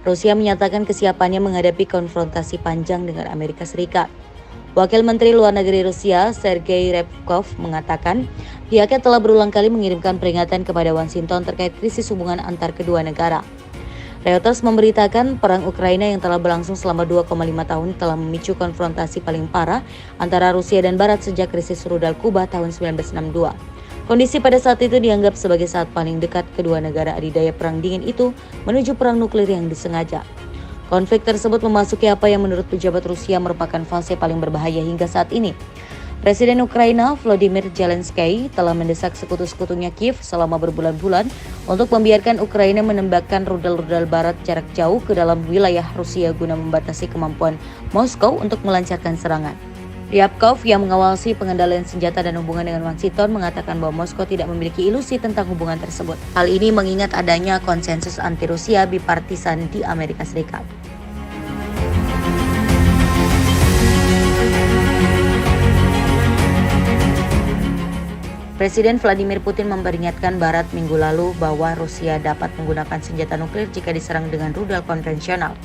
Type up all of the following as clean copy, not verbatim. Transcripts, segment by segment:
Rusia menyatakan kesiapannya menghadapi konfrontasi panjang dengan Amerika Serikat. Wakil Menteri Luar Negeri Rusia, Sergei Ryabkov, mengatakan pihaknya telah berulang kali mengirimkan peringatan kepada Washington terkait krisis hubungan antar kedua negara. Reuters memberitakan perang Ukraina yang telah berlangsung selama 2,5 tahun telah memicu konfrontasi paling parah antara Rusia dan Barat sejak krisis rudal Kuba tahun 1962. Kondisi pada saat itu dianggap sebagai saat paling dekat kedua negara adidaya perang dingin itu menuju perang nuklir yang disengaja. Konflik tersebut memasuki apa yang menurut pejabat Rusia merupakan fase paling berbahaya hingga saat ini. Presiden Ukraina Volodymyr Zelensky telah mendesak sekutu-sekutunya Kiev selama berbulan-bulan untuk membiarkan Ukraina menembakkan rudal-rudal barat jarak jauh ke dalam wilayah Rusia guna membatasi kemampuan Moskow untuk melancarkan serangan. Ryabkov yang mengawasi pengendalian senjata dan hubungan dengan Washington mengatakan bahwa Moskow tidak memiliki ilusi tentang hubungan tersebut. Hal ini mengingat adanya konsensus anti-Rusia bipartisan di Amerika Serikat. Presiden Vladimir Putin memperingatkan Barat minggu lalu bahwa Rusia dapat menggunakan senjata nuklir jika diserang dengan rudal konvensional.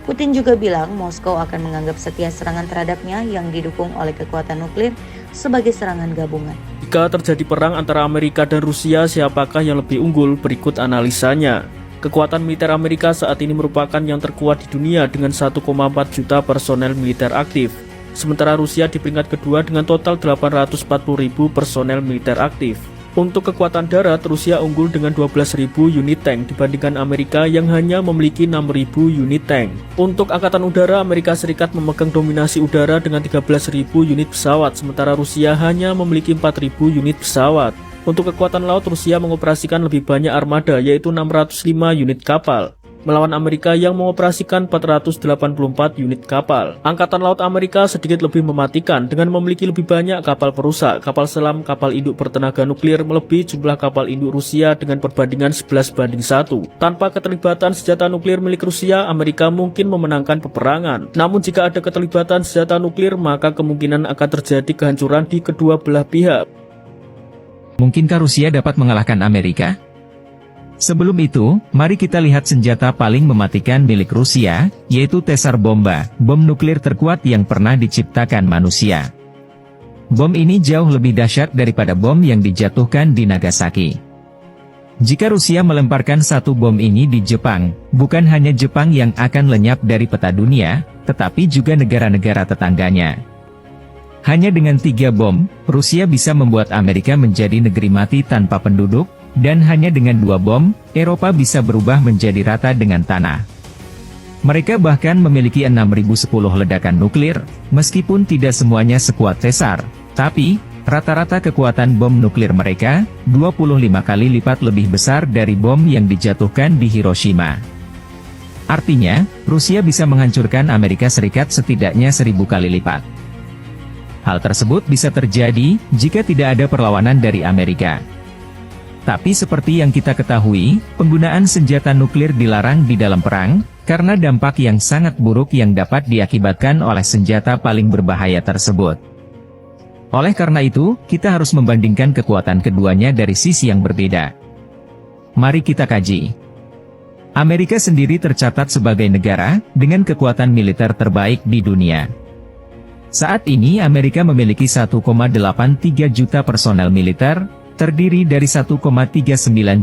Putin juga bilang Moskow akan menganggap setiap serangan terhadapnya yang didukung oleh kekuatan nuklir sebagai serangan gabungan. Jika terjadi perang antara Amerika dan Rusia, siapakah yang lebih unggul? Berikut analisanya. Kekuatan militer Amerika saat ini merupakan yang terkuat di dunia dengan 1,4 juta personel militer aktif. Sementara Rusia di peringkat kedua dengan total 840.000 personel militer aktif. Untuk kekuatan darat, Rusia unggul dengan 12.000 unit tank dibandingkan Amerika yang hanya memiliki 6.000 unit tank. Untuk angkatan udara, Amerika Serikat memegang dominasi udara dengan 13.000 unit pesawat, sementara Rusia hanya memiliki 4.000 unit pesawat. Untuk kekuatan laut, Rusia mengoperasikan lebih banyak armada, yaitu 605 unit kapal, melawan Amerika yang mengoperasikan 484 unit kapal. Angkatan Laut Amerika sedikit lebih mematikan dengan memiliki lebih banyak kapal perusak, kapal selam, kapal induk bertenaga nuklir melebihi jumlah kapal induk Rusia dengan perbandingan 11:1. Tanpa keterlibatan senjata nuklir milik Rusia, Amerika mungkin memenangkan peperangan. Namun jika ada keterlibatan senjata nuklir, maka kemungkinan akan terjadi kehancuran di kedua belah pihak. Mungkinkah Rusia dapat mengalahkan Amerika? Sebelum itu, mari kita lihat senjata paling mematikan milik Rusia, yaitu Tsar Bomba, bom nuklir terkuat yang pernah diciptakan manusia. Bom ini jauh lebih dahsyat daripada bom yang dijatuhkan di Nagasaki. Jika Rusia melemparkan satu bom ini di Jepang, bukan hanya Jepang yang akan lenyap dari peta dunia, tetapi juga negara-negara tetangganya. Hanya dengan 3 bom, Rusia bisa membuat Amerika menjadi negeri mati tanpa penduduk, dan hanya dengan 2 bom, Eropa bisa berubah menjadi rata dengan tanah. Mereka bahkan memiliki 6.010 ledakan nuklir, meskipun tidak semuanya sekuat Tsar, tapi rata-rata kekuatan bom nuklir mereka 25 kali lipat lebih besar dari bom yang dijatuhkan di Hiroshima. Artinya, Rusia bisa menghancurkan Amerika Serikat setidaknya 1000 kali lipat. Hal tersebut bisa terjadi jika tidak ada perlawanan dari Amerika. Tapi seperti yang kita ketahui, penggunaan senjata nuklir dilarang di dalam perang, karena dampak yang sangat buruk yang dapat diakibatkan oleh senjata paling berbahaya tersebut. Oleh karena itu, kita harus membandingkan kekuatan keduanya dari sisi yang berbeda. Mari kita kaji. Amerika sendiri tercatat sebagai negara dengan kekuatan militer terbaik di dunia. Saat ini Amerika memiliki 1,83 juta personel militer, terdiri dari 1,39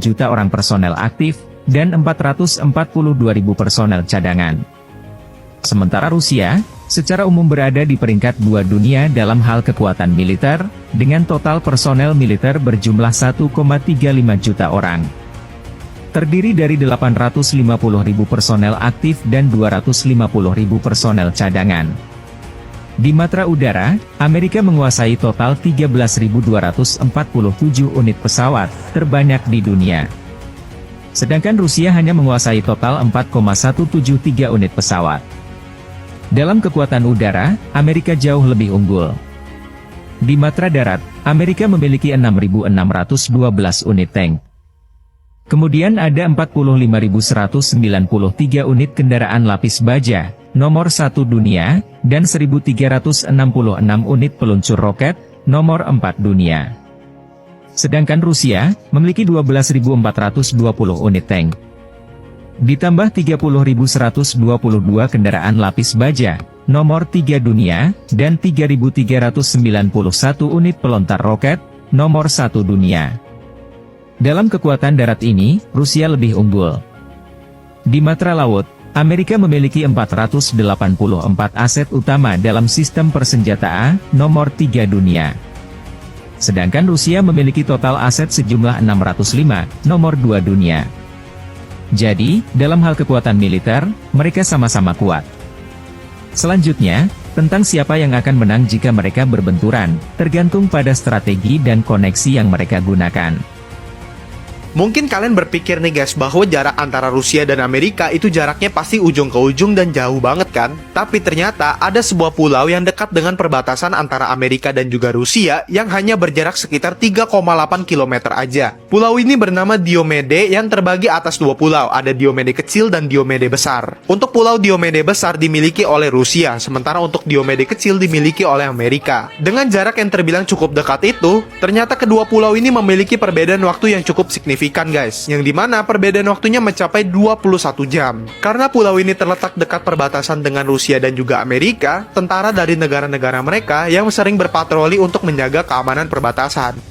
juta orang personel aktif, dan 442.000 personel cadangan. Sementara Rusia, secara umum berada di peringkat 2 dunia dalam hal kekuatan militer, dengan total personel militer berjumlah 1,35 juta orang. Terdiri dari 850.000 personel aktif dan 250.000 personel cadangan. Di matra udara, Amerika menguasai total 13.247 unit pesawat, terbanyak di dunia. Sedangkan Rusia hanya menguasai total 4,173 unit pesawat. Dalam kekuatan udara, Amerika jauh lebih unggul. Di matra darat, Amerika memiliki 6.612 unit tank. Kemudian ada 45.193 unit kendaraan lapis baja, nomor 1 dunia, dan 1.366 unit peluncur roket, nomor 4 dunia. Sedangkan Rusia, memiliki 12.420 unit tank. ditambah 30.122 kendaraan lapis baja, nomor 3 dunia, dan 3.391 unit pelontar roket, nomor 1 dunia. Dalam kekuatan darat ini, Rusia lebih unggul. Di matra laut, Amerika memiliki 484 aset utama dalam sistem persenjataan, nomor 3 dunia. Sedangkan Rusia memiliki total aset sejumlah 605, nomor 2 dunia. Jadi, dalam hal kekuatan militer, mereka sama-sama kuat. Selanjutnya, tentang siapa yang akan menang jika mereka berbenturan, tergantung pada strategi dan koneksi yang mereka gunakan. Mungkin kalian berpikir nih guys bahwa jarak antara Rusia dan Amerika itu jaraknya pasti ujung ke ujung dan jauh banget kan? Tapi ternyata ada sebuah pulau yang dekat dengan perbatasan antara Amerika dan juga Rusia yang hanya berjarak sekitar 3,8 km aja. Pulau ini bernama Diomede yang terbagi atas dua pulau, ada Diomede kecil dan Diomede besar. Untuk pulau Diomede besar dimiliki oleh Rusia, sementara untuk Diomede kecil dimiliki oleh Amerika. Dengan jarak yang terbilang cukup dekat itu, ternyata kedua pulau ini memiliki perbedaan waktu yang cukup signifikan guys, yang dimana perbedaan waktunya mencapai 21 jam. Karena pulau ini terletak dekat perbatasan dengan Rusia dan juga Amerika, tentara dari negara-negara mereka yang sering berpatroli untuk menjaga keamanan perbatasan.